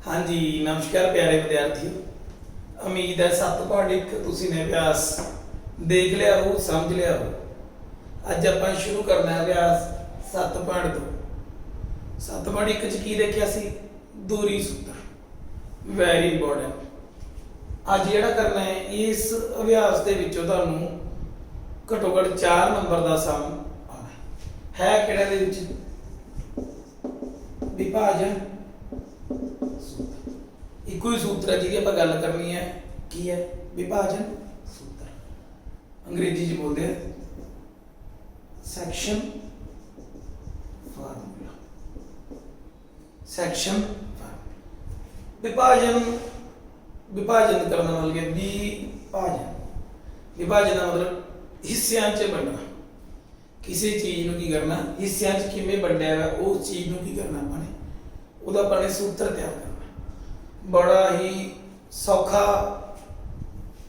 हाँ जी नमस्कार प्यारे विद्यार्थियों। उम्मीद है 7.1 तुसी ने अभ्यास देख लिया हो समझ लिया हो। अज आप शुरू करना है अभ्यास 7.2। 7.1 च की देखिया सी दूरी सूत्र वैरी इंपॉर्टेंट। अज जिहड़ा करना है इस अभ्यास के विचों तुहानूं घट्टो घट्ट 4 नंबर का सम आना है। किहड़े दे विच विभाजन इको ही सूत्र है जिहदी आपां गल करनी है की है विभाजन सूत्र। अंग्रेजी च बोलते हैं सैक्शन फार्मूला। सैक्शन विभाजन विभाजन करना मतलब विभाजन विभाजन का मतलब हिस्सों च बनना। किसी चीज़ को की करना हिस्सों च किवें वंडिया है उस चीज़ को की करना अपने उहदा अपने सूत्र तैयार करना। बड़ा ही सौखा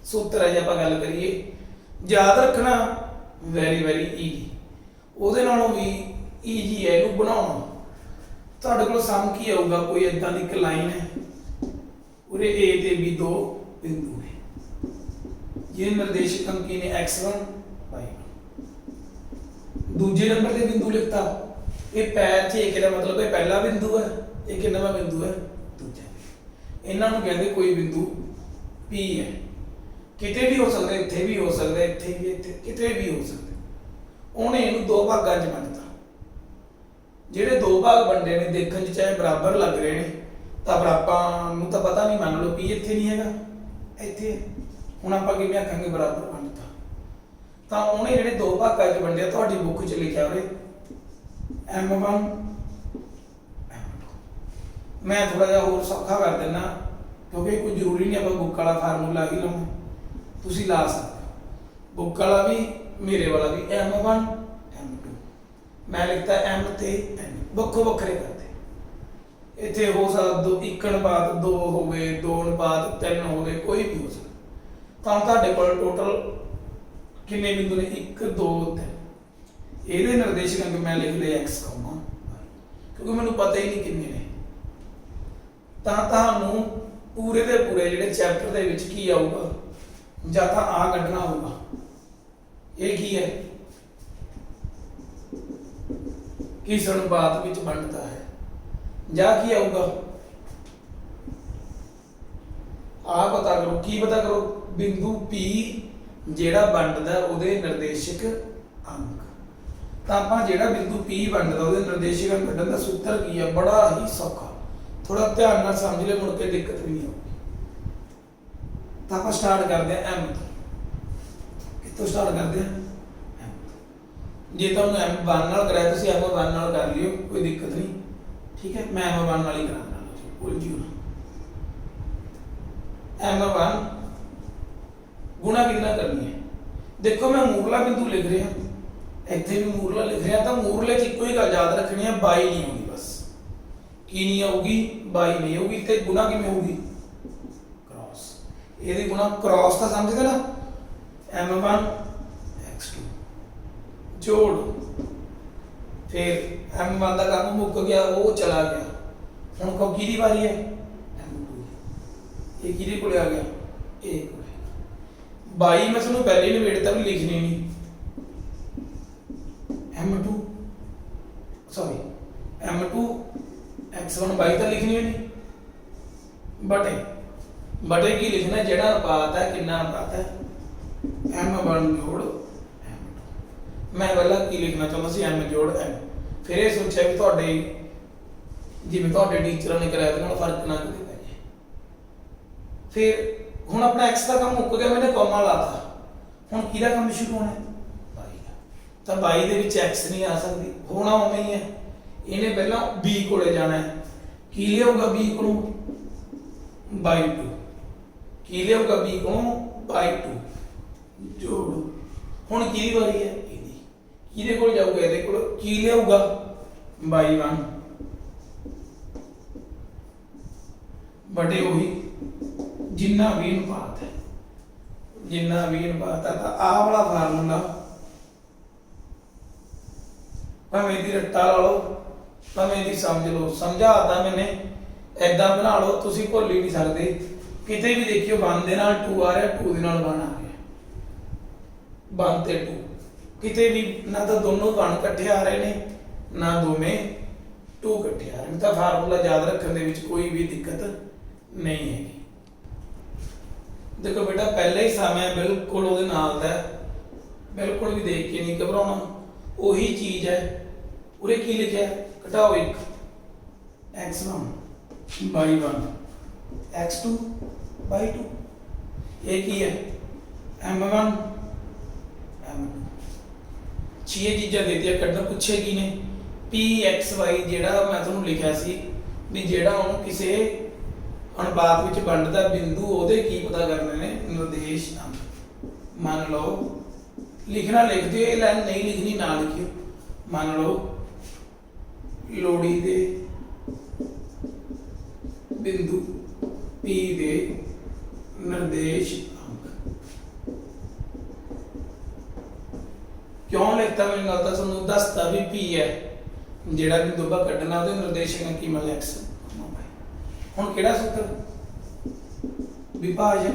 सूत्र है। जो आप गल करिए याद रखना वैरी वैरी ईजी उहदे नालों भी ईजी है इहनूं बनाउणा। तुहाडे कोल सम की आऊगा कोई इदां दी एक लाइन है उहदे ए ते बी दो बिंदु ने ये निर्देशक अंकी ने x1 y1 दूजे नंबर ते बिंदु लिखता ये पैर च एक दा मतलब ये पहला बिंदु है ये किन्नवां बिंदु है दूजा। इन्हां नूं कहंदे कोई बिंदु P है किते भी हो सकता इत्थे भी हो सकता इत्थे भी इत्थे किते भी हो सकता। उहने इहनूं दो भागां च वंडता। ਜਿਹੜੇ ਦੋ ਭਾਗ ਵੰਡੇ ਨੇ ਦੇਖਣ ਚ ਚਾਹੇ ਬਰਾਬਰ ਲੱਗ ਰਹੇ ਨੇ ਤਾਂ ਆਪਾਂ ਨੂੰ ਤਾਂ ਪਤਾ ਨਹੀਂ ਮੰਨ ਲਓ P ਇੱਥੇ ਨਹੀਂ ਹੈਗਾ ਇੱਥੇ ਹੁਣ ਆਪਾਂ ਕਿਵੇਂ ਆਖਾਂਗੇ ਬਰਾਬਰ ਵੰਡਤਾ। ਤਾਂ ਉਹਨੇ ਜਿਹੜੇ ਦੋ ਭਾਗਾਂ ਚ ਵੰਡਿਆ ਤੁਹਾਡੀ ਬੁੱਕ ਚ ਲਿਖਿਆ ਹੋਵੇ M1 मैं थोड़ा जिहा होर सौखा कर देना क्योंकि कोई जरूरी नहीं आप बुक वाला फार्मूला ही लाओ तुसीं ला सकते बुक वाला भी मेरे वाला भी M1 M2 मैं लिखता M ते N ਵੱਖੋ ਵੱਖਰੇ करते इत्थे हो सकदा दो एक अनुपात 2 होवे 2 अनुपात 3 होवे कोई भी हो सकदा। तां तुहाडे कोल टोटल किन्ने बिंदु ने 1 2 3 ਇਹਦੇ निर्देशक अंक मैं लिख लिया x क्योंकि मैनूं पता ही नहीं किन्ने ने। ਤਾਂ ਤੁਹਾਨੂੰ ਪੂਰੇ ਦੇ ਪੂਰੇ ਜਿਹੜੇ ਚੈਪਟਰ ਦੇ ਵਿੱਚ ਕੀ ਆਊਗਾ ਜਾਂ ਤਾਂ ਆ ਕੱਢਣਾ ਹੋਊਗਾ ਇਹ ਕੀ ਹੈ ਕਿਸ ਅਨੁਪਾਤ ਵਿੱਚ ਵੰਡਦਾ ਹੈ ਜਾਂ ਕੀ ਆਊਗਾ ਆ ਪਤਾ ਕਰੋ। ਕੀ ਪਤਾ ਕਰੋ ਬਿੰਦੂ P ਜਿਹੜਾ ਵੰਡਦਾ ਉਹਦੇ ਨਿਰਦੇਸ਼ਕ ਅੰਕ। ਤਾਂ ਆਪਾਂ ਜਿਹੜਾ ਬਿੰਦੂ P ਵੰਡਦਾ ਉਹਦੇ ਨਿਰਦੇਸ਼ਕ ਅੰਕ ਕੱਢਣ ਦਾ ਸੂਤਰ ਕੀ ਹੈ ਬੜਾ ਹੀ ਸੌਖਾ। थोड़ा ध्यान ना समझ ले मुड़ के दिक्कत भी नहीं होगी। तो आप स्टार्ट करते हैं M तो कितों स्टार्ट करते हैं M तो जे तुहानूं M1 नाल कराया तुसीं M1 नाल कर लियो कोई दिक्कत नहीं ठीक है। मैं M1 नाल ही करांगा भूल जिओ ना। M1 गुणा कितना करनी है देखो मैं मूरला बिंदु लिख रहा इत्थे भी मूरला लिख रहा तो मूरले च इक्को ही गल याद रखनी है 22 नहीं होगी बस की नहीं आऊगी 22 नहीं होगी तो गुना किमें होगी क्रॉस ये गुना क्रॉस का समझते ना M1 x2 जोड़ फिर M1 का काम मुक गया वो चला गया हुण को किहदी वारी है M2 ये किहदे कोले आ गया ए कोले 22 मैं तुहानूं पहले ही निबेड़ता भी लिखनी नहीं M2 सॉरी M2 x1 22 तो लिखनी है नहीं बटे बटे की लिखना जेड़ा अनुपात है कितना अनुपात है M1 जोड़ M2। मैं पहला की लिखना चाहता सी M जोड़ M फिर ये सोचा भी तुहाडे जिवें तुहाडे टीचरां ने कराया ते नाल फर्क ना किते पै जाए। फिर हुण अपना x का काम मुक गया मैंने कॉमा लाता हुण किहदा काम शुरू होना है 22 का। तो 22 दे विच x नहीं आ सकदी होना उवें ही है। इन्हें पहला B कोले जाना है की लियाऊगा B को by2 की लियाऊगा B को by2 जोड़ हुण किहदी वारी है इहदी किहदे कोल जाऊगा इहदे कोल की लियाऊगा by1 बटे वही जिन्ना भी अनुपात है जिन्ना भी अनुपात है। तो आ वाला फार्मूला भावें दी रट्टा ला लो भावें दी समझ लो समझाता मैंने ਐਦਾਂ ਬਣਾ ਲਓ ਤੁਸੀਂ ਭੁੱਲ ਹੀ ਨਹੀਂ ਸਕਦੇ। ਕਿਤੇ ਵੀ ਦੇਖਿਓ 1 ਦੇ ਨਾਲ 2 ਆ ਰਿਹਾ, 2 ਦੇ ਨਾਲ 1 ਆ ਗਿਆ, 1 ਤੇ 2, ਕਿਤੇ ਵੀ ਨਾ ਤਾਂ ਦੋਨੋਂ 1 ਇਕੱਠੇ ਆ ਰਹੇ ਨੇ ਨਾ ਦੋਵੇਂ 2 ਇਕੱਠੇ ਆ ਰਹੇ ਨੇ। ਤਾਂ ਫਾਰਮੂਲਾ ਯਾਦ ਰੱਖਣ ਦੇ ਵਿੱਚ ਕੋਈ ਵੀ ਦਿੱਕਤ ਨਹੀਂ ਹੈਗੀ। देखो बेटा पहले ही समय बिल्कुल ਉਹਦੇ ਨਾਲ ਦਾ, बिल्कुल भी देख के नहीं घबराना, वही चीज है। उरे की लिखा है, घटाओ 1 x1 by 1 x2 by 2, ये की है m1 m2। 6 चीज़ां देती कढ़ना पूछे की ने p x y जेड़ा मैं तुहानू लिखा सी भी जेड़ा उन्होंने किसी अनुपात विच वंडदा बिंदु ओहदे की पता करने ने निर्देश अंक। मान लो लिखना लिख दिओ, ये लाइन नहीं लिखनी ना लिखियो। मान लो लोड़ी दे बिंदु P दे निर्देश अंक। क्यों लिखता मैंने गल तां तुहानू दसता भी P है जेड़ा बिंदु बा कढ़ना ओहदे निर्देश अंक की मतलब x। ਹੁਣ ਕਿਹੜਾ ਸੂਤਰ, ਵਿਭਾਜਨ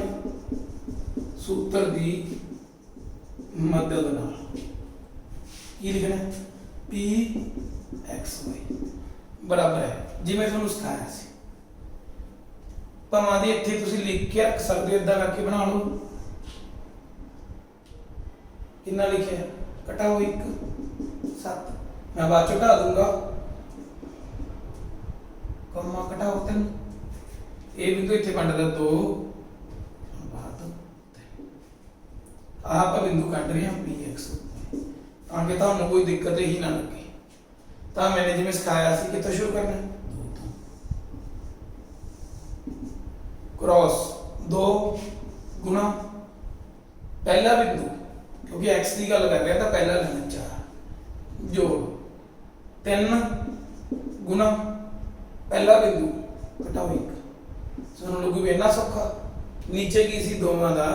ਸੂਤਰ ਦੀ ਮਦਦ ਨਾਲ ਕੀ ਲਿਖਣਾ ਹੈ, p x y ਬਰਾਬਰ ਹੈ ਜਿਵੇਂ ਤੁਹਾਨੂੰ ਸਿਖਾਇਆ ਸੀ। ਭਾਵੇਂ ਦੀ ਇੱਥੇ ਤੁਸੀਂ ਲਿਖ ਕੇ ਰੱਖ ਸਕਦੇ ਹੋ, ਇਦਾਂ ਕਰਕੇ ਬਣਾ ਲਓ। ਕਿੰਨਾ ਲਿਖਿਆ, ਘਟਾਓ 1 7, ਮੈਂ ਬਾਅਦ ਚ ਘਟਾ ਦੂੰਗਾ, ਕਮਾ ਘਟਾਓ 3, ਇਹ ਬਿੰਦੂ ਇੱਥੇ ਵੰਡਦਾ 2 ਬਾਅਦ ਆਪਾਂ ਬਿੰਦੂ ਕੱਢ ਰਹੇ ਹਾਂ px, ਤਾਂ ਕਿ ਤੁਹਾਨੂੰ ਕੋਈ ਦਿੱਕਤ ਹੀ ਨਾ ਲੱਗੇ। ਤਾਂ ਮੈंने ਜਿਵੇਂ ਸਿਖਾਇਆ ਸੀ ਕਿੱਥੋਂ ਸ਼ੁਰੂ ਕਰਨਾ ਹੈ, क्रॉस 2 गुणा पहला बिंदु, क्योंकि x की गल कर रहे हैं तो पहला लेना 4 जोड़ 3 गुणा पहला बिंदु घटाओ 1। सुन लोग भी इन्ना सौखा, नीचे की सी दोवां दा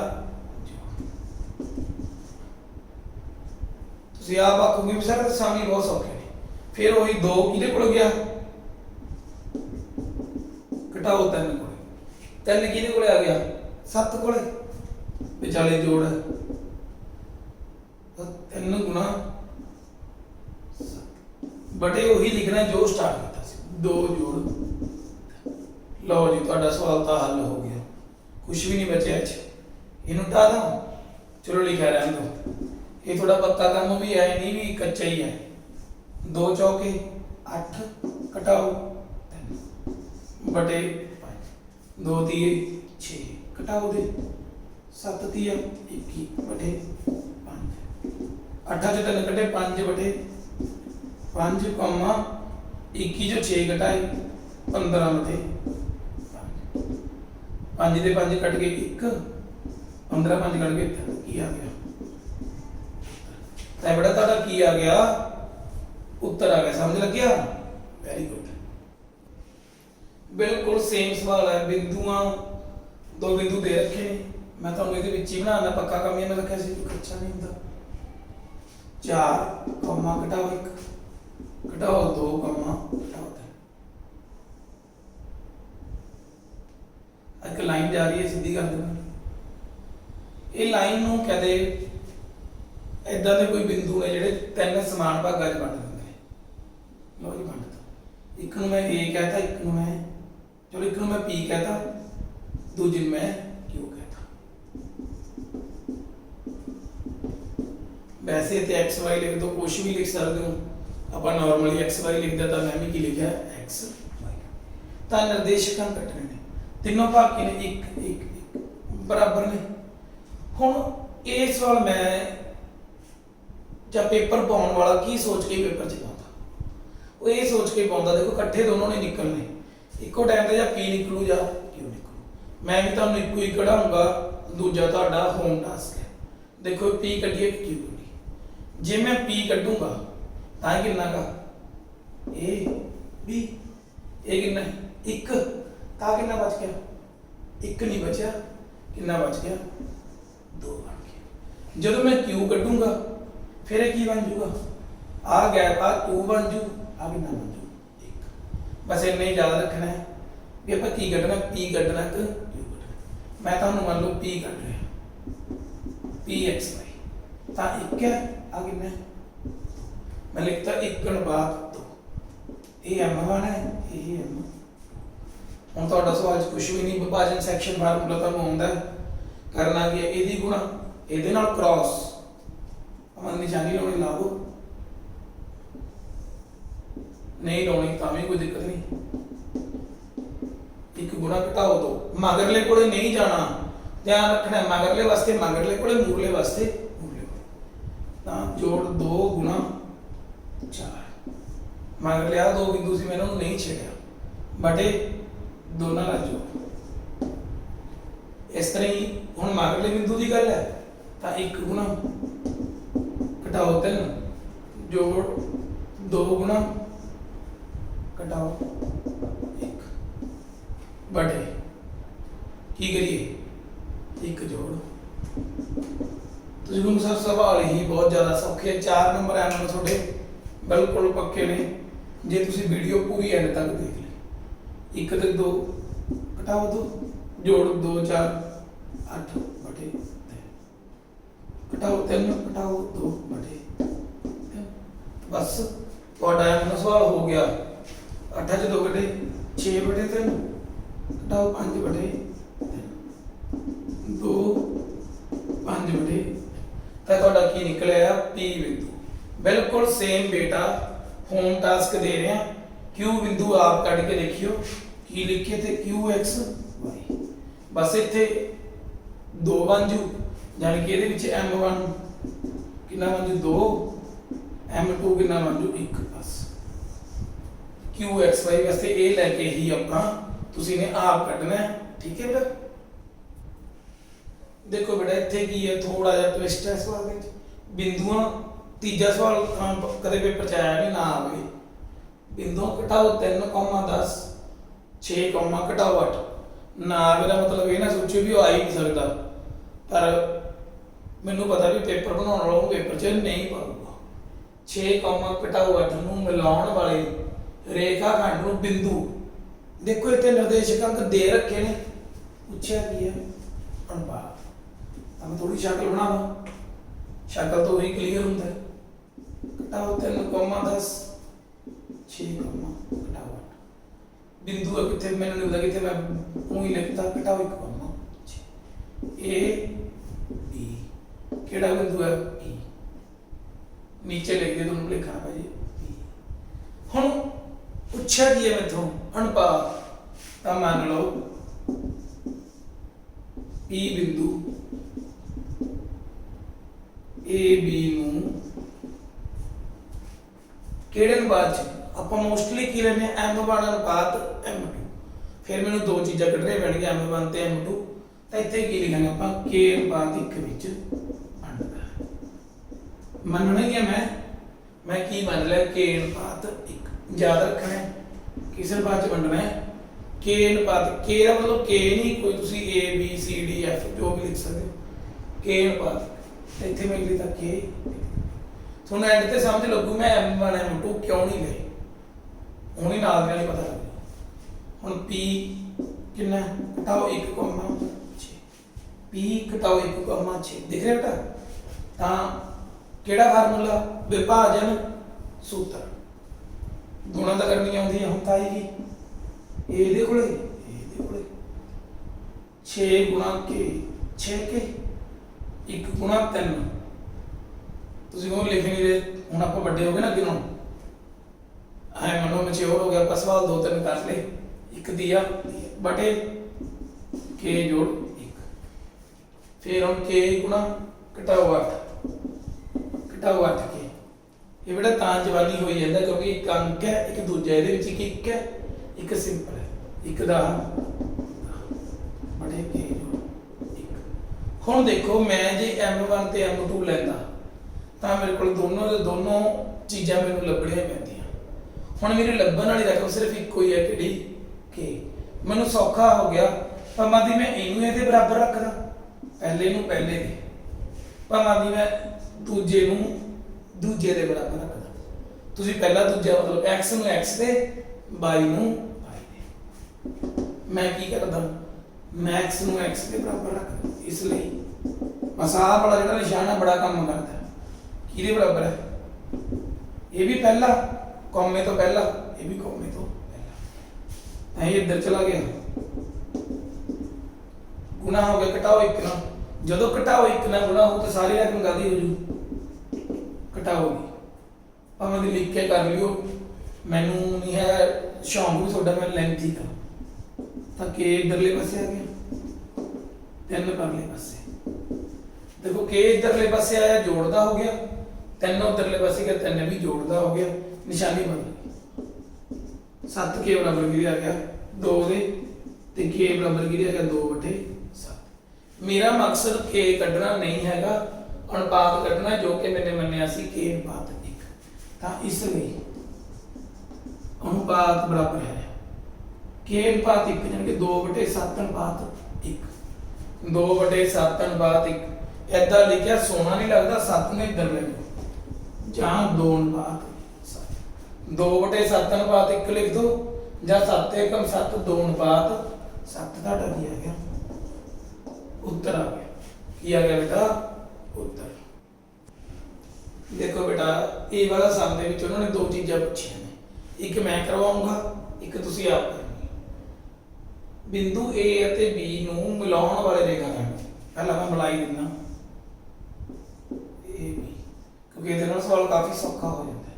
तुसीं आप आखोगे भी सर सामने बहुत सौखे ने, फिर वही 2 किहदे कोल गया, घटाओ 3 कोल, 3 किहदे कोल आ गया 7 कोल, विचाले जोड़ 3 गुणा बटे वही लिखना जो स्टार्ट किया सी, 2 जोड़। लो जी तुहाडा सवाल तो हल हो गया, कुछ भी नहीं बचा इनू हटा दा, चलो लिखा रहने दो। ये थोड़ा पक्का काम भी है नहीं भी कच्चा ही है। 2 चौके 8 घटाओ 3 बटे 5, 2 दिए 6 घटाओ दे 7 दिया 21 बटे 5, 8 च 3 कटे 5 बटे 5 कॉमा 21 जो 6 घटाए 15 बटे 5 ਦੇ 5 ਕੱਟ ਗਏ 1, 15 5 ਕੱਟ ਗਏ 3, ਕੀ ਆ ਗਿਆ ਤਾਂ ਬੜਾ ਤੁਹਾਡਾ ਕੀ ਆ ਗਿਆ, ਉੱਤਰ ਆ ਗਿਆ। ਸਮਝ ਲੱਗਿਆ, ਵੈਰੀ ਗੁੱਡ। ਬਿਲਕੁਲ ਸੇਮ ਸਵਾਲ ਹੈ, ਬਿੰਦੂਆਂ 2 ਬਿੰਦੂ ਦੇ ਰੱਖੇ ਨੇ, ਮੈਂ ਤੁਹਾਨੂੰ ਇਹਦੇ ਵਿੱਚ ਹੀ ਬਣਾਉਣਾ ਪੱਕਾ ਕੰਮ ਇਹਨਾਂ ਰੱਖਿਆ ਸੀ, ਕੋਈ ਕੱਚਾ ਨਹੀਂ ਹੁੰਦਾ। 4 ਕੌਮਾ ਘਟਾਓ 1 ਘਟਾਓ 2 ਕੌਮਾ ਘਟਾਓ 3, एक लाइन जा रही है सीधी कर देना। ये लाइन नूं कहते इदां दे कोई बिंदु ने जिहड़े 3 समान भागां च वंड दिंदे ने। लो जी वंड दो, एक नूं मैं A कहता, एक नूं मैं चलो एक नूं मैं P कहता, दूजे नूं मैं Q कहता। वैसे तो एक्स वाई लिख दो, कुछ भी लिख सकते हो, आप नॉर्मली एक्स वाई लिख दिया, मैं भी की लिखा एक्स वाई। तो निर्देशक कटने ने तीनों भाग के ने 1 1 1 बराबर ने। हुण ये सवाल मैं जब पेपर पाने वाला की सोच के पेपर च पाता, वो ये सोच के पाता देखो कट्ठे दोनों ने निकलने, इको टाइम ते या P निकलू या Q निकलू। मैं भी तुहानूं इक्को ही कढाऊंगा, दूजा तुहाडा होम टास्क है। देखो P कढिए Q कढिए, जे मैं P कढूंगा तां कितना का A B, ये कितना है 1, ता कितना बच गया 1 नहीं बचा, कितना बच गया 2 बन गया। जब मैं Q कटूंगा फिर की बन जूगा, आ गैप आ 2 बन जू, आ कितना बन जू 1। बस इन्ना ही याद रखना है, ਵੀ ਆਪਾਂ ਕੀ ਕੱਢਣਾ, p ਕੱਢਣਾ ਕਿ q ਕੱਢਣਾ। ਮੈਂ ਤੁਹਾਨੂੰ ਮੰਨ ਲਓ p ਕੱਢ ਰਿਹਾ, pxy ਤਾਂ 1 ਹੈ, ਆ ਕਿੰਨਾ ਹੈ? मैं लिखता 1/2। ये m1 है, ये m। ਹੁਣ ਤੁਹਾਡਾ ਸਵਾਲ 'ਚ ਕੁਝ ਵੀ ਨਹੀਂ, ਵਿਭਾਜਨ ਸੈਕਸ਼ਨ ਫਾਰਮੂਲਾ ਤੁਹਾਨੂੰ ਆਉਂਦਾ ਕਰਨਾ ਕੀ ਹੈ, ਇਹਦੀ ਗੁਣਾ ਇਹਦੇ ਨਾਲ ਕ੍ਰਾਸ ਆਪਾਂ ਨਿਸ਼ਾਨੀ ਲਾਉਣੀ, ਲਾਓ ਨਹੀਂ ਲਾਉਣੀ ਤਾਂ ਵੀ ਕੋਈ ਦਿੱਕਤ ਨਹੀਂ। ਇੱਕ ਗੁਣਾ ਘਟਾਓ ਦੋ, ਮਗਰਲੇ ਕੋਲੇ ਨਹੀਂ ਜਾਣਾ, ਧਿਆਨ ਰੱਖਣਾ ਮਗਰਲੇ ਵਾਸਤੇ ਮਗਰਲੇ ਕੋਲੇ, ਮੂਰਲੇ ਵਾਸਤੇ ਮੂਰਲੇ ਕੋਲੇ। ਤਾਂ ਜੋੜ 2 ਗੁਣਾ 4 ਮੰਗ ਲਿਆ, 2 ਬਿੰਦੂ ਸੀ, ਮੈਨੂੰ ਨਹੀਂ ਛੇੜਿਆ, ਬਟੇ ਦੋਨਾਂ ਦਾ ਜੋੜ। ਇਸ ਤਰ੍ਹਾਂ ਹੀ ਹੁਣ ਮਗਰਲੇ ਬਿੰਦੂ ਦੀ ਗੱਲ ਹੈ ਤਾਂ 1 ਗੁਣਾ ਘਟਾਓ 3 ਜੋੜ 2 ਗੁਣਾ ਘਟਾਓ 1 ਬਟੇ ਕੀ ਕਰੀਏ 1 ਜੋੜ। ਤੁਸੀਂ ਨੂੰ ਸਰ ਸਵਾਲ ਹੀ ਬਹੁਤ ਜ਼ਿਆਦਾ ਸੌਖੇ, 4 ਨੰਬਰ ਆਉਣ ਨੂੰ ਤੁਹਾਡੇ ਬਿਲਕੁਲ ਪੱਕੇ ਨੇ ਜੇ ਤੁਸੀਂ ਵੀਡੀਓ ਪੂਰੀ ਐਂਡ ਤੱਕ ਦੇਖ ਲਈ। 1 ਤੇ 2 ਘਟਾਓ 2 ਜੋੜ 2 4 8 ਬਟੇ 3 ਘਟਾਓ 3 ਘਟਾਓ 2 ਬਟੇ 3। ਬਸ ਤੁਹਾਡਾ ਇਹ ਸਵਾਲ ਹੋ ਗਿਆ। 8 ਚ 2 ਘਟੇ 6 ਬਟੇ 3 ਘਟਾਓ 5 ਬਟੇ 2 5 ਬਟੇ ਤਾਂ ਤੁਹਾਡਾ ਕੀ ਨਿਕਲਿਆ p ਬਿੰਦੂ। बिल्कुल सेम बेटा होम टास्क दे रहे हैं, Q बिंदु आप कट के देखियो की लिखे थे QX Y, बस इत्थे 2 बन जू यानी कि ਇਹਦੇ ਵਿੱਚ M1 कितना बन जू 2 M2 कितना बन जू 1 बस QX Y वास्ते ਇਹ ਲੈ ਕੇ ਹੀ ਆਪਾਂ ਤੁਸੀਂ ਨੇ ਆਪ ਕੱਢਣਾ है। ठीक है बेटा देखो बेटा ਇੱਥੇ ਕੀ ਹੈ ਥੋੜਾ ਜਿਹਾ ਟਵਿਸਟ ਹੈ ਸਵਾਲ ਦੇ ਵਿੱਚ ਬਿੰਦੂਆਂ। ਤੀਜਾ ਸਵਾਲ ਕਦੇ ਪੇਪਰ ਚ ਆਇਆ ਨਹੀਂ ਨਾ ਆਵੇ। ਬਿੰਦੂ ਘਟਾਓ 3,10 6, ਘਟਾਓ 8 ਨਾ ਆਵੇ ਦਾ ਮਤਲਬ ਇਹ ਨਾ ਸੋਚੋ ਵੀ ਉਹ ਆ ਹੀ ਨਹੀਂ ਸਕਦਾ, ਪਰ ਮੈਨੂੰ ਪਤਾ ਵੀ ਪੇਪਰ ਬਣਾਉਣ ਵਾਲਾ ਉਹ ਪੇਪਰ ਚ ਨਹੀਂ ਪਾਊਗਾ। 6, ਘਟਾਓ 8 ਨੂੰ ਮਿਲਾਉਣ ਵਾਲੇ ਰੇਖਾ ਖੰਡ ਨੂੰ ਬਿੰਦੂ ਦੇਖੋ ਇੱਥੇ ਨਿਰਦੇਸ਼ਕ ਅੰਕ ਦੇ ਰੱਖੇ ਨੇ, ਪੁੱਛਿਆ ਕੀ ਹੈ ਅਨੁਪਾਤ। ਤਾਂ ਥੋੜੀ ਸ਼ਕਲ ਬਣਾ ਲਓ, ਸ਼ਕਲ ਤੋਂ ਹੀ ਕਲੀਅਰ ਹੁੰਦਾ ਹੈ। ਘਟਾਓ 3,10 6, ਘਟਾਓ 8 ਬਿੰਦੂ ਹੈ ਕਿੱਥੇ ਮੈਨੂੰ ਨਹੀਂ ਪਤਾ ਕਿੱਥੇ, ਮੈਂ ਉਹੀ ਲਿਖਤਾ ਘਟਾਓ 1,6 A B ਕਿਹੜਾ ਬਿੰਦੂ ਹੈ E ਨੀਚੇ ਲਿਖ ਦੇ ਤੁਹਾਨੂੰ ਲਿਖਣਾ ਭਾਜੀ। ਹੁਣ ਪੁੱਛਿਆ ਕੀ ਹੈ ਮੈਥੋਂ ਅਨੁਪਾਤ, ਤਾਂ ਮੰਨ ਲਓ P ਬਿੰਦੂ A B ਨੂੰ ਕਿਹੜੇ ਅਨੁਪਾਤ ਚ ਆਪਾਂ ਮੋਸਟਲੀ ਕੀ ਲੈਂਦੇ ਆ M1 ਅਨੁਪਾਤ M2। ਫਿਰ ਮੈਨੂੰ ਦੋ ਚੀਜ਼ਾਂ ਕੱਢਣੀਆਂ ਪੈਣਗੀਆਂ M1 ਤੇ M2। ਤਾਂ ਇੱਥੇ ਕੀ ਲਿਖਾਂਗੇ ਆਪਾਂ K ਅਨੁਪਾਤ 1 ਵਿੱਚ ਵੰਡਦਾ। ਮੰਨਣਾ ਹੀ ਹੈ ਮੈਂ ਕੀ ਮੰਨ ਲਿਆ K ਅਨੁਪਾਤ 1। ਯਾਦ ਰੱਖਣਾ ਹੈ ਕਿਸ ਅਨੁਪਾਤ ਚ ਵੰਡਣਾ ਹੈ K ਅਨੁਪਾਤ। K ਦਾ ਮਤਲਬ K ਨਹੀਂ ਕੋਈ ਤੁਸੀਂ A B C D F ਜੋ ਵੀ ਲਿਖ ਸਕਦੇ ਹੋ K ਅਨੁਪਾਤ। ਇੱਥੇ ਮੈਂ ਲਿਖਦਾ K। ਤੁਹਾਨੂੰ ਐਂਡ ਤੇ ਸਮਝ ਲੱਗੂ ਮੈਂ M1 M2 ਕਿਉਂ ਨਹੀਂ ਲਏ, ਹੁਣ ਹੀ ਨਾਲ ਦੇ ਨਾਲ ਪਤਾ ਲੱਗ ਗਿਆ। ਹੁਣ P ਕਿੰਨਾ ਘਟਾਓ 1,6 P ਘਟਾਓ 1,6 ਦਿਖ ਰਿਹਾ ਬੇਟਾ। ਤਾਂ ਕਿਹੜਾ ਫਾਰਮੂਲਾ ਵਿਭਾਜਨ ਸੂਤਰ ਗੁਣਾ ਤਾਂ ਕਰਨੀ ਆਉਂਦੀ ਹੈ ਹੁਣ ਤਾਂ ਆਏਗੀ ਇਹਦੇ ਕੋਲੇ 6 ਗੁਣਾ K 6 K 1 ਗੁਣਾ 3 ਤੁਸੀਂ ਉਹ ਲਿਖ ਨਹੀਂ ਰਹੇ। ਹੁਣ ਆਪਾਂ ਵੱਡੇ ਹੋ ਗਏ ਨਾ ਅੱਗੇ ਨੂੰ ਐ ਮਨੋਂ ਮੈਚਿਓਰ ਹੋ ਗਿਆ ਆਪਾਂ ਸਵਾਲ 2-3 ਕਰ ਲਏ। ਇੱਕ ਦਿਆ ਬਟੇ K ਜੋੜ 1 ਫਿਰ ਹੁਣ K ਗੁਣਾ ਘਟਾਓ 8 K ਇਹ ਬੜਾ ਤਾਂ ਜਵਾਨੀ ਹੋਈ ਜਾਂਦਾ ਕਿਉਂਕਿ ਇੱਕ ਅੰਕ ਹੈ ਇੱਕ ਦੂਜਾ ਇਹਦੇ ਵਿੱਚ ਇੱਕ ਹੈ ਇੱਕ ਸਿੰਪਲ ਹੈ ਇੱਕ ਦਾ ਬਟੇ K ਜੋੜ 1। ਹੁਣ ਦੇਖੋ ਮੈਂ ਜੇ M1 ਤੇ M2 ਲੈਂਦਾ ਤਾਂ ਮੇਰੇ ਕੋਲ ਦੋਨੋਂ ਚੀਜ਼ਾਂ ਮੈਨੂੰ ਲੱਭਣੀਆਂ ਪੈਂਦੀਆਂ। ਹੁਣ ਮੇਰੀ ਲੱਭਣ ਵਾਲੀ ਰਕਮ ਸਿਰਫ ਇੱਕੋ ਹੀ ਹੈ ਕਿਹੜੀ K। ਮੈਨੂੰ ਸੌਖਾ ਹੋ ਗਿਆ ਭਾਵੇਂ ਦੀ ਮੈਂ ਇਹਨੂੰ ਇਹਦੇ ਬਰਾਬਰ ਰੱਖਦਾ ਪਹਿਲੇ ਨੂੰ ਪਹਿਲੇ ਦੇ, ਭਾਵੇਂ ਦੀ ਮੈਂ ਦੂਜੇ ਨੂੰ ਦੂਜੇ ਦੇ ਬਰਾਬਰ ਰੱਖਦਾ। ਤੁਸੀਂ ਪਹਿਲਾ ਦੂਜਾ ਮਤਲਬ x ਨੂੰ x ਦੇ y ਨੂੰ y ਦੇ। मैं की करदा मैक्स नूं एक्स के बराबर रखदा, इसलिए बस आह वाला जिहड़ा निशान है बड़ा काम करदा है। किहदे बराबर है? ये भी पहला कौमे तो पहला, ये भी कौमे तो पहला, ये इधर चला गया, गुणा हो गया घटाओ एक ना। जो घटाओ एक ना गुणा हो तो सारी रकम कादी हो जू घटाओगी। भावें तुसीं लिख के कर लियो, मैनू नहीं है शौक भी थोड़ा, मैं लेंथी का तो के इधरले पासे आ गया, तीन परले पासे देखो के इधरले पासे आया जोड़दा हो गया, तीन उधरले पासे गया तीन भी जोड़दा हो गया, निशानी बदल गई। 7 के बराबर गिर आ गया 2 दे ते के बराबर गिर आ गया 2/7। मेरा मकसद के कढ़ना नहीं हैगा, अनुपात कढ़ना जो कि मैंने मन्निया सी के अनुपात 1, तां इसलिए अनुपात बराबर है के अनुपात 1 यानी कि 2/7 अनुपात 1, 2/7 अनुपात 1। ऐदा लिखिया सोना नहीं लगता, 7 ने इधर ले लो जहां 2 अनुपात 7, 2/7 अनुपात 1 लिख दो, ਜਾਂ 7 एकम 7 2 अनुपात 7 ਤੁਹਾਡਾ ਕੀ ਆ ਗਿਆ उत्तर आ गया। ਕੀ आ गया बेटा उत्तर। देखो बेटा ये वाला सम ਦੇ ਵਿੱਚ ਉਹਨਾਂ ਨੇ दो चीज़ां पूछियां ने, एक मैं करवाऊंगा एक तुसी आप करनी। बिंदु A ਅਤੇ B ਨੂੰ ਮਿਲਾਉਣ ਵਾਲੇ ਰੇਖਾਖੰਡ ਪਹਿਲਾਂ मैं ਮਿਲਾ ही ਦਿੰਦਾ A B, क्योंकि ਇਹਦੇ ਨਾਲ ਸਵਾਲ ਕਾਫੀ ਸੌਖਾ ਹੋ ਜਾਂਦਾ है।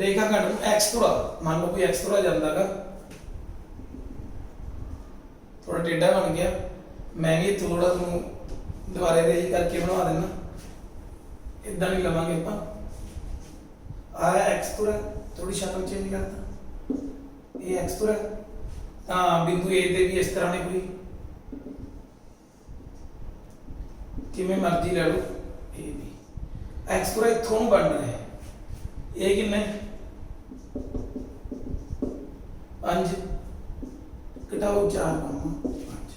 रेखाखंड ਨੂੰ x थोड़ा मान लो कोई x थोड़ा ਜਾਂਦਾਗਾ, थोड़ा टेढ़ा बन गया, मैं भी थोड़ा तुम दोबारा रेज करके बनवा देना, इदा नहीं लवांगे आप। आया एक्स थोड़ा थोड़ी शक्ल चेंज करता, ये एक्स थोड़ा हाँ बिंदु ए दे भी इस तरह ने कोई किमें मर्जी ले लो, ए भी एक्स थोड़ा इथों बन रहा है, ये किन्ने 5 घटाओ 4 5।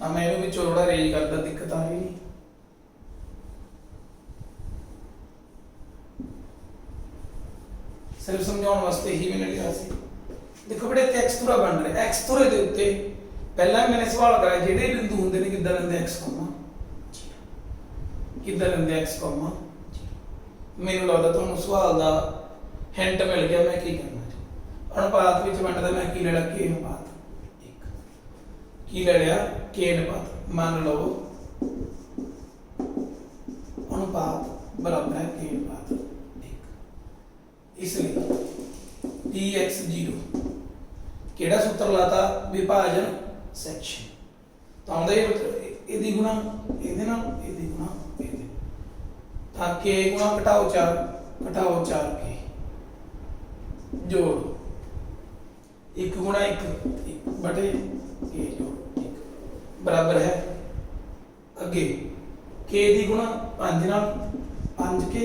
हाँ मैं भी थोड़ा रेज करता, दिक्कत आ रही नहीं। सिर्फ समझाने वास्ते ही मैंने लिया सी। देखो बेटे इत्थे एक्स थोड़ा बन रहा है, एक्स थोड़े दे उत्ते पहला मैंने सवाल कराया जेडे बिंदु होंदे ने किद्दां लैंदे एक्स कॉमा, किद्दां लैंदे एक्स कॉमा। मैनूं लगदा तुहानूं सवाल दा हिंट मिल गया मैं की करना। अनुपात विच वंडदा मैं की ले लिया के अनुपात 1, की ले लिया के अनुपात, मान लो अनुपात बराबर है के अनुपात 1, इसलिए dx0 केड़ा सूत्र लाता विभाजन सैक्शन, तो आउंदा इहदी गुणा इहदे नाल इहदी गुणा इहदे, तां के गुणा घटाओ 4 के जोड़ 1 गुणा 1 बटे के जोड़ 1 बराबर है अगे के दी गुणा 5 नाल 5 के,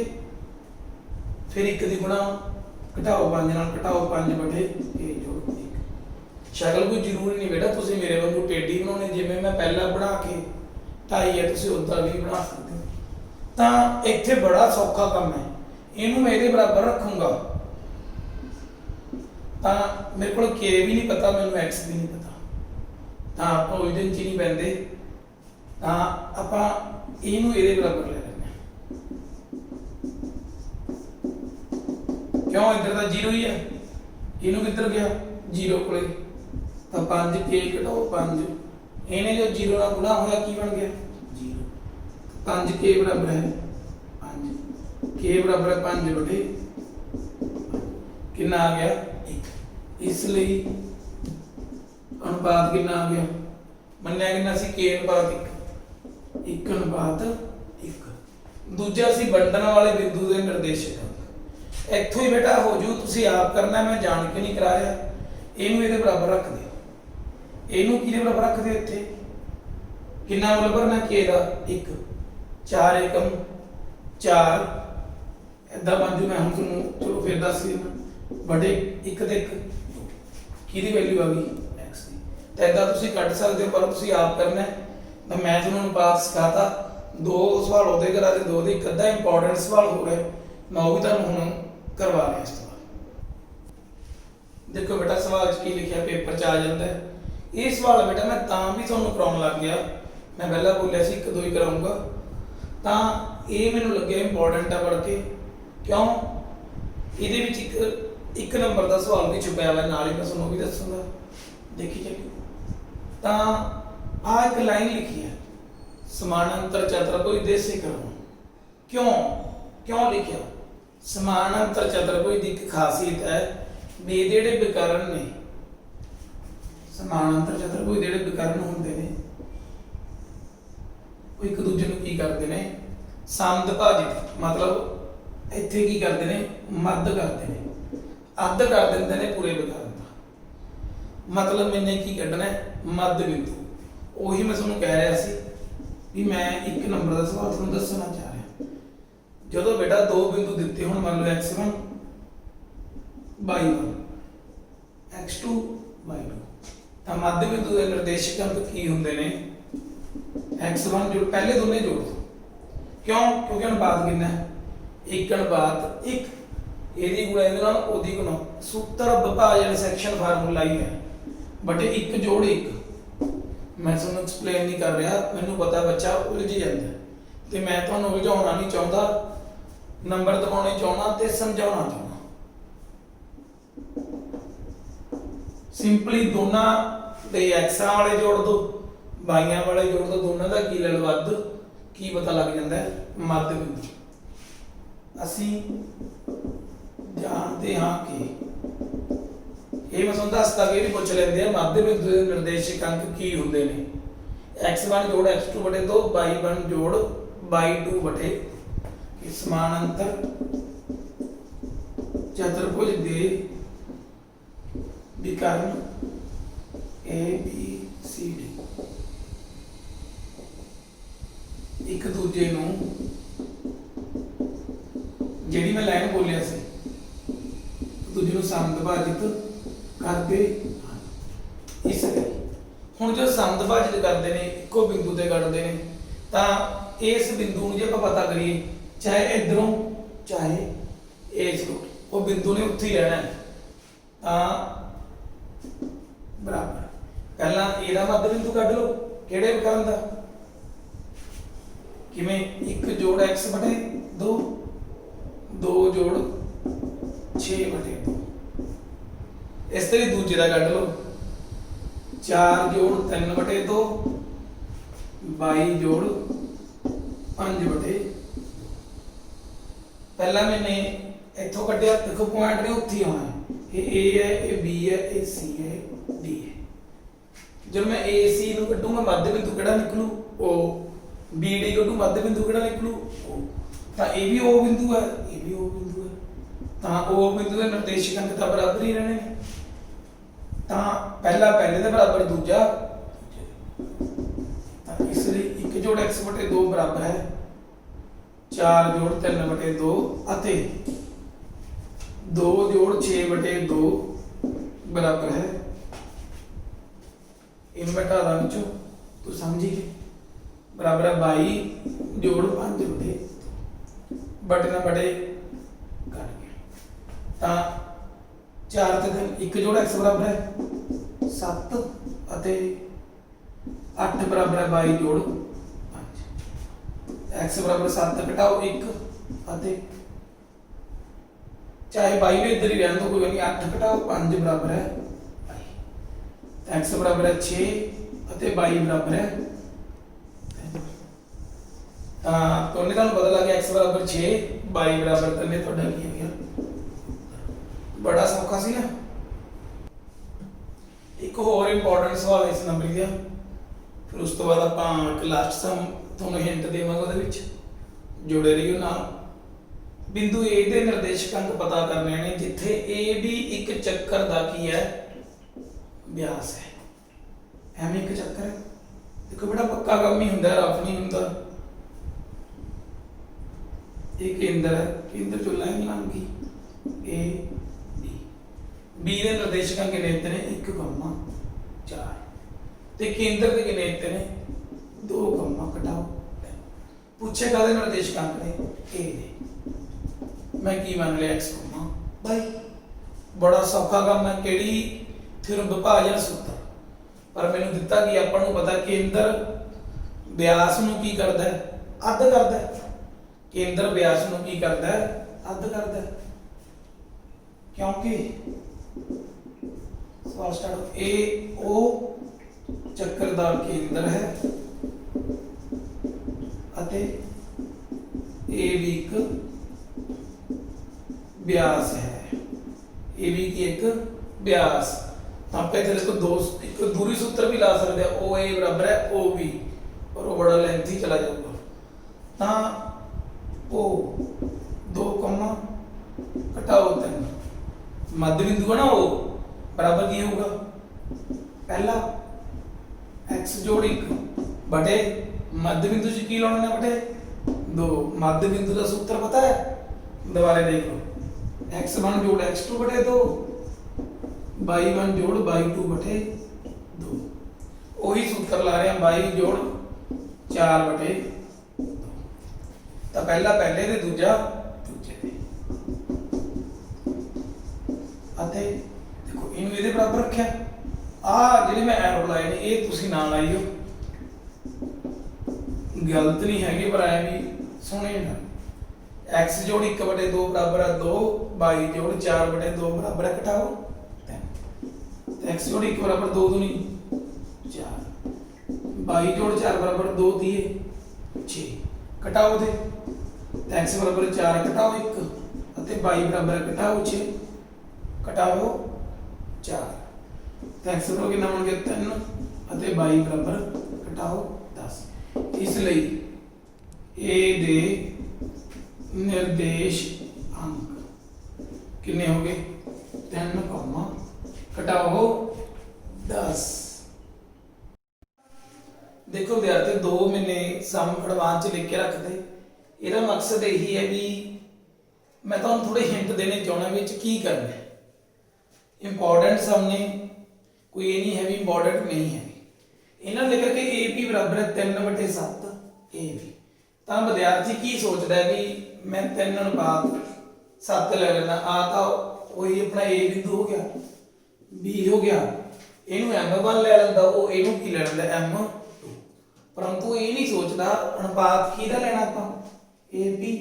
फिर 1 दी गुणा घटाओ 5 नाल घटाओ 5 बटे के जोड़ 1। शक्ल कोई जरूरी नहीं बेटा तुसी मेरे वांगू टेढ़ी बनाउणी, जिवें मैं पहला बना के ढाई है तुसी उदां भी बना सकते हो। तां इत्थे बड़ा सौखा काम है, इहनूं मैं इहदे बराबर रखूंगा, तां मेरे को के भी नहीं पता, मैनूं एक्स भी नहीं पता, तां आपां उलझन च नहीं पैंदे, तां आपां इहनूं इहदे बराबर ले लैंदे क्यों, इधर तां 0 ही है, इहनूं किधर गया 0 कोले, तां 5 के घटाओ 5, इहने जो 0 नाल गुणा होया की बन गया 0, 5 के बराबर है 5, के बराबर है 5 बटे कितना आ गया 1, इसलिए अनुपात कितना आ गया मन्निया कितना सी के अनुपात 1 अनुपात 1। दूजा सी वंडन वाले बिंदु के निर्देशक इत्थों ही बेटा हो जू, तुसी आप करना, मैं जान के नहीं करा रहा, इनू इहदे बराबर रख दे, इनू किहदे बराबर रख दे, इत्थे कितना मतलब करना के दा 1 4 एकम 4 इदा बन जू, मैं हम तुहानूं चलो फिर दस देना बड़े 1 ते 1 किहदी वैल्यू आ गई x दी, तो इदा तुसी कट सकते हो, पर तुसी आप करना है। तो मैं तुहानूं अनुपात सिखाता, 2 सवाल होते करा ते 2 दे, एक अद्धा इंपॉर्टेंट सवाल हो रहा है, मैं वो भी तुहानूं हुण करवा रहा इस देखो बेटा सवाल च की लिखिया पेपर च आ जाता है। ये सवाल बेटा मैं तां भी तुहानूं कराउण लग गया, मैं पहला बोलिया सी 1-2 ही कराऊंगा, तां ये मैनूं लग्गिया इंपॉर्टेंट है पढ़ के। क्यों ਇਹਦੇ ਵਿੱਚ ਇੱਕ ਨੰਬਰ ਦਾ ਸਵਾਲ ਵੀ ਛੁਪਿਆ ਹੋਇਆ, ਨਾਲ ਹੀ ਮੈਂ ਤੁਹਾਨੂੰ ਵੀ ਦੱਸੂਗਾ, ਦੇਖੀ ਚੱਲਿਓ। ਤਾਂ ਆ ਇੱਕ ਲਾਈਨ ਲਿਖੀ ਹੈ, ਸਮਾਨਾਂਤਰ ਚਤੁਰਭੁਜ ਦੇ ਸਿਖਰ। ਕਿਉਂ ਲਿਖਿਆ? ਸਮਾਨਾਂਤਰ ਚਤੁਰਭੁਜ ਦੀ ਇੱਕ ਖਾਸੀਅਤ ਹੈ ਵੀ ਇਹਦੇ ਜਿਹੜੇ ਵਿਕਰਨ ਨੇ, ਸਮਾਨਾਂਤਰ ਚਤੁਰਭੁਜ ਦੇ ਜਿਹੜੇ ਵਿਕਰਨ ਹੁੰਦੇ ਨੇ ਉਹ ਇੱਕ ਦੂਜੇ ਨੂੰ ਕੀ ਕਰਦੇ ਨੇ, ਸਮਦਭਾਜਿਤ, ਮਤਲਬ ਇੱਥੇ ਕੀ ਕਰਦੇ ਨੇ, ਮੱਧ ਕਰਦੇ ਨੇ, ਅੱਧ ਕਰ ਦਿੰਦੇ ਨੇ ਪੂਰੇ ਵਿਕਰਨ ਦਾ। ਮਤਲਬ ਮੈਨੇ ਕੀ ਕੱਢਣਾ ਹੈ, ਮੱਧ ਬਿੰਦੂ। ਉਹੀ ਮੈਂ ਤੁਹਾਨੂੰ ਕਹਿ ਰਿਹਾ ਸੀ ਵੀ ਮੈਂ ਇੱਕ ਨੰਬਰ ਦਾ ਸਵਾਲ ਤੁਹਾਨੂੰ ਦੱਸਣਾ ਚਾਹ ਰਿਹਾ। ਜਦੋਂ ਬੇਟਾ ਦੋ ਬਿੰਦੂ ਦਿੱਤੇ ਹੁਣ, ਮੰਨ ਲਓ x1 y1 x2 y2, ਤਾਂ ਮੱਧ ਬਿੰਦੂ ਦੇ ਨਿਰਦੇਸ਼ਕ ਅੰਕ ਕੀ ਹੁੰਦੇ ਨੇ, x1 ਜੋੜ ਪਹਿਲੇ ਦੋਨੇ ਜੋੜ ਦੋ। ਕਿਉਂਕਿ ਅਨੁਪਾਤ ਕਿੰਨਾ ਹੈ, 1:1। ਇਹਦੀ ਗੁਣਾ ਇਹਦੇ ਨਾਲ, ਉਹਦੀ ਗੁਣਾ। ਸੂਤਰ ਵਿਭਾਜਨ ਸੈਕਸ਼ਨ ਫਾਰਮੂਲਾ ਹੀ ਹੈ, ਬਟ 1 ਜੋੜ 1। ਮੈਂ ਤੁਹਾਨੂੰ ਐਕਸਪਲੇਨ ਨਹੀਂ ਕਰ ਰਿਹਾ, ਮੈਨੂੰ ਪਤਾ ਬੱਚਾ ਉਲਝ ਜਾਂਦਾ ਤੇ ਮੈਂ ਤੁਹਾਨੂੰ ਉਲਝਾਉਣਾ ਨਹੀਂ ਚਾਹੁੰਦਾ, ਨੰਬਰ ਦਿਵਾਉਣੇ ਚਾਹੁੰਦਾ ਤੇ ਸਮਝਾਉਣਾ ਚਾਹੁੰਦਾ। ਸਿੰਪਲੀ ਦੋਨਾਂ ਦੇ ਐਕਸਾਂ ਵਾਲੇ ਜੋੜ ਦੋ, ਬਾਈਆਂ ਵਾਲੇ ਜੋੜ ਦੋ, ਦੋਨਾਂ ਦਾ ਕੀ ਲੈ ਲਓ ਅੱਧ, ਕੀ ਪਤਾ ਲੱਗ ਜਾਂਦਾ ਹੈ, ਮੱਧ ਬਿੰਦੂ। ਅਸੀਂ ਜਾਣਦੇ ਹਾਂ ਕਿ ਇਹ ਮੈਂ ਤੁਹਾਨੂੰ ਦੱਸਦਾ ਕਿ ਇਹ ਵੀ ਪੁੱਛ ਲੈਂਦੇ ਆ, ਮੱਧ ਬਿੰਦੂ ਦੇ ਨਿਰਦੇਸ਼ਕ ਅੰਕ ਕੀ ਹੁੰਦੇ ਨੇ, x1 ਜੋੜ x2/2, y1 ਜੋੜ y2/2। ਸਮਾਨਾਂਤਰ ਚਤੁਰਭੁਜ ਦੇ ਵਿਕਰਨ A B C D ਇੱਕ ਦੂਜੇ ਨੂੰ, ਜਿਹੜੀ ਮੈਂ ਲਾਈਨ ਬੋਲਿਆ ਸੀ, ਦੂਜੇ ਨੂੰ ਸਮਦਭਾਜਿਤ ਕਰਦੇ। ਇਸ ਲਈ ਹੁਣ ਜੋ ਸਮਦਭਾਜਿਤ ਕਰਦੇ ਨੇ, ਇੱਕੋ ਬਿੰਦੂ ਤੇ ਕੱਢਦੇ ਨੇ, ਤਾਂ ਇਸ ਬਿੰਦੂ ਨੂੰ ਜੇ ਆਪਾਂ ਪਤਾ ਕਰੀਏ, ਚਾਹੇ ਇਧਰੋਂ ਚਾਹੇ ਇਸ ਨੂੰ, ਉਹ ਬਿੰਦੂ ਨੇ ਉੱਥੇ ਹੀ ਰਹਿਣਾ ਹੈ, ਤਾਂ ਬਰਾਬਰ। ਪਹਿਲਾਂ ਇਹਦਾ ਮੱਧ ਬਿੰਦੂ ਕੱਢ ਲਓ, ਕਿਹੜੇ ਵਿਕਰਨ ਦਾ, ਕਿਵੇਂ, 1 ਜੋੜ x/2, 2 ਜੋੜ 6/2। ਇਸ ਤਰ੍ਹਾਂ ਦੂਜੇ ਦਾ ਕੱਢ ਲਓ, 4 ਜੋੜ 3/2, 22 ਜੋੜ 5/2। ਪਹਿਲਾਂ ਮੈਨੇ ਇੱਥੋਂ ਕੱਢਿਆ, ਦੇਖੋ ਪੁਆਇੰਟ ਨੇ ਉੱਥੇ ਹੀ ਆਉਣਾ, ਇਹ A ਹੈ, ਇਹ B ਹੈ, ਇਹ C ਹੈ, D ਹੈ। ਜਦੋਂ ਮੈਂ AC ਨੂੰ ਕੱਢੂੰਗਾ, ਮੱਧ ਬਿੰਦੂ ਕਿਹੜਾ ਨਿਕਲੂ, O। BD ਕੱਢੂ, ਮੱਧ ਬਿੰਦੂ ਕਿਹੜਾ ਨਿਕਲੂ, O। ਤਾਂ ਇਹ ਵੀ O ਬਿੰਦੂ ਹੈ, ਇਹ ਵੀ O ਬਿੰਦੂ ਹੈ, ਤਾਂ O ਬਿੰਦੂ ਦੇ ਨਿਰਦੇਸ਼ਕ ਅੰਕ ਤਾਂ ਬਰਾਬਰ ਹੀ ਰਹਿਣੇ ਨੇ। ਤਾਂ ਪਹਿਲਾ ਪਹਿਲੇ ਦੇ ਬਰਾਬਰ, ਦੂਜਾ ਤਾਂ ਇਸ ਲਈ 1 ਜੋੜ x/2 ਬਰਾਬਰ ਹੈ 4 ਜੋੜ 3/2 ਅਤੇ 2 ਜੋੜ 6/2 ਬਰਾਬਰ ਹੈ, ਇਹਨੂੰ ਮੈਂ ਘਟਾ ਵਿੱਚੋਂ, ਤੂੰ ਸਮਝੀ ਗਏ, ਬਰਾਬਰ ਹੈ 22 ਜੋੜ 5/2 ਬਟੇ ਨਾਲ ਬਟੇ ਕੱਟ ਗਿਆ। ਤਾਂ 4 ਤੇ 3, 1 ਜੋੜ x ਬਰਾਬਰ ਹੈ 7 ਅਤੇ 8 ਬਰਾਬਰ ਹੈ 22 ਜੋੜ 5। x ਬਰਾਬਰ 7 ਘਟਾਓ 1 ਅਤੇ ਚਾਹੇ 22 ਨੂੰ ਇੱਧਰ ਹੀ ਰਹਿਣ ਦੋ, ਕੋਈ ਨਹੀਂ, 8 ਘਟਾਓ 5 ਬਰਾਬਰ ਹੈ 22। x ਬਰਾਬਰ ਹੈ 6 ਅਤੇ 22 ਬਰਾਬਰ ਹੈ, ਤਾਂ ਤੁਹਾਨੂੰ ਪਤਾ ਲੱਗ ਗਿਆ x ਬਰਾਬਰ 6, 22 ਬਰਾਬਰ 3, ਤੁਹਾਡਾ ਕੀ ਹੋ ਗਿਆ, ਬੜਾ ਸੌਖਾ ਸੀ ਨਾ। ਇੱਕ ਹੋਰ ਇੰਪੋਰਟੈਂਟ ਸਵਾਲ ਇਸ ਨੰਬਰ ਦਾ, ਫਿਰ ਉਸ ਤੋਂ ਬਾਅਦ ਆਪਾਂ ਇੱਕ ਲਾਸਟ ਸਮ ਤੁਹਾਨੂੰ ਹਿੰਟ ਦੇਵਾਂਗੇ, ਉਹਦੇ ਵਿੱਚ ਜੁੜੇ ਰਹੀਓ ਨਾਲ। ਬਿੰਦੂ A ਦੇ ਨਿਰਦੇਸ਼ਕ ਅੰਕ ਪਤਾ ਕਰਨੇ ਨੇ, ਜਿੱਥੇ AB ਇੱਕ ਚੱਕਰ ਦਾ ਕੀ ਹੈ, ਵਿਆਸ ਹੈ। ਐਵੇਂ ਇੱਕ ਚੱਕਰ ਹੈ, ਦੇਖੋ ਬੇਟਾ ਪੱਕਾ ਕੰਮ ਹੀ ਹੁੰਦਾ, ਰਫ ਨਹੀਂ ਹੁੰਦਾ। ਇਹ ਕੇਂਦਰ ਹੈ, ਕੇਂਦਰ ਚੋਂ ਲਾਈਨ ਲੰਘ ਗਈ A B ਦੇ ਨਿਰਦੇਸ਼ਕ ਅੰਕ ਕਿੰਨੇ ਦਿੱਤੇ ਨੇ, 1,4 ਤੇ ਕੇਂਦਰ ਦੇ ਕਿੰਨੇ ਦਿੱਤੇ ਨੇ, 2, ਘਟਾਓ। ਪੁੱਛੇ ਕਾਹਦੇ ਨਿਰਦੇਸ਼ਕ ਅੰਕ ਨੇ, A ਦੇ। ਮੈਂ ਕੀ ਮੰਨ ਲਿਆ, x, y। बड़ा सौखा काम है किहड़ी थ्योरम विभाजन सूत्र पर मैंने दिता कि आपां नूं पता केंद्र व्यास नूं की करदा है अद्ध करदा है केंद्र व्यास नूं की करदा है अद्ध करदा है क्योंकि सवाल स्टार्ट ए ओ चक्कर दा केंद्र है अते ए भी एक व्यास है ए भी की एक व्यास आप इधर इसको दो एक दूरी सूत्र भी ला सकते हैं ओ ए बराबर है ओ बी और वो बड़ा लेंथी चला जाऊगा ता ओ 2 कॉमा घटाओ 3 मध्य बिंदु है ना ओ बराबर की होगा पहला x जोड़ 1 बटे मध्य बिंदु से की लाना है बटे 2 मध्य बिंदु का सूत्र पता है दोबारा देख लो x1 जोड़ x2 बटे 2 y1 जोड़ y2 बटे 2 वही सूत्र ला रहे हैं y जोड़ 4 बटे 2 तो पहला पहले ते दूजा दूजे ते अते देखो इन्हें ਇਹਦੇ बराबर रखा आ ਜਿਹੜੇ मैं एरो ਲਾਏ ਨੇ ਇਹ ਤੁਸੀਂ ਨਾ ਲਾਈਓ गलत नहीं है पर आए भी सुने ना x जोड़ 1 बटे 2 बराबर है 2 y जोड़ 4 बटे 2 बराबर है घटाओ 3 x जोड़ 1 बराबर 2 दूनी 4 y जोड़ 4 बराबर 2 दिए 6 घटाओ दे x बराबर 4 घटाओ 1 अते y बराबर घटाओ 6 घटाओ 4 तो x बराबर कितना बन गया 3 अते y बराबर घटाओ 10 इसलिए ए दे निर्देश अंक कितने हो गए 3 कॉमा घटाओ 10 देखो विद्यार्थी 2 महीने सम एडवांस लिख के रख दे ਇਹਦਾ मकसद यही है भी मैं तो थोड़े हिंट देने चाहना विच की करना है इंपॉर्टेंट सामने कोई ये नहीं है भी इंपॉर्टेंट नहीं है इन्होंने लिखा कि ए पी बराबर है 3/7 ए बी तो विद्यार्थी की सोचता है कि मैं 3/7 ले लेना आ तो वही अपना ए बिंदु हो गया बी हो गया इनू m1 ले लेंदा वो इनू की ले लेंदा m2 परंतु ये नहीं सोचता अनुपात किहदा लेना आपां ए बी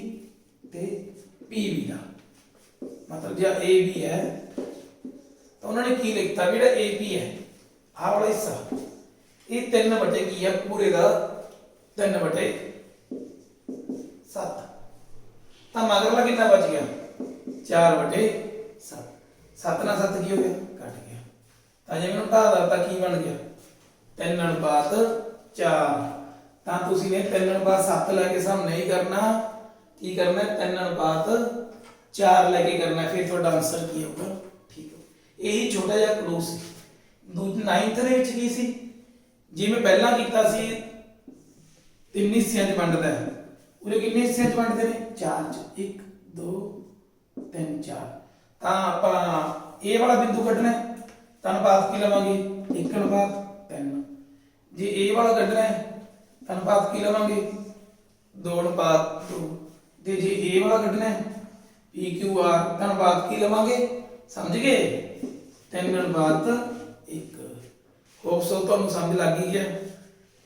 ते पी बी दा मतलब जो ए बी है तो उन्होंने की लिखता भी ए पी है आ वाला हिस्सा ये 3 बटे की है पूरे का 3/7 तो मगरला कितना बच गया 4/7 7 ना 7 की हो गया कट गया तो जे मैंने ढा दिता की बन गया 3/4 तो तुसी ने 3/7 लेके साम नहीं करना की करना 3/4 लेके करना फिर थोड़ा आंसर की होगा ठीक है यही छोटा जिहा क्लू सी 9th ਦੇ ਵਿੱਚ ਕੀ ਸੀ जिवें पहला कीता सी 3 हिस्सियां च वंडदा है उरे कितने हिस्सियां च वंडदे ने 4 च 1 2 3 4 तां आपां ए वाला बिंदु कढना है तां अनुपात की लवांगे 1/3 जे ए वाला कढना है तां अनुपात की लवांगे 2/2 ते जे ए वाला कढना है PQR तां अनुपात की लवांगे समझ गए 3/1 होप सो तो समझ लग गई है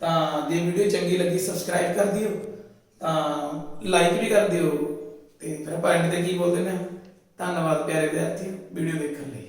तो जे वीडियो चंगी लगी सबसक्राइब कर दियो तो लाइक भी कर दियो ते फिर आप एंड ते की बोलते हैं धन्यवाद प्यारे विद्यार्थी वीडियो देखने लिए।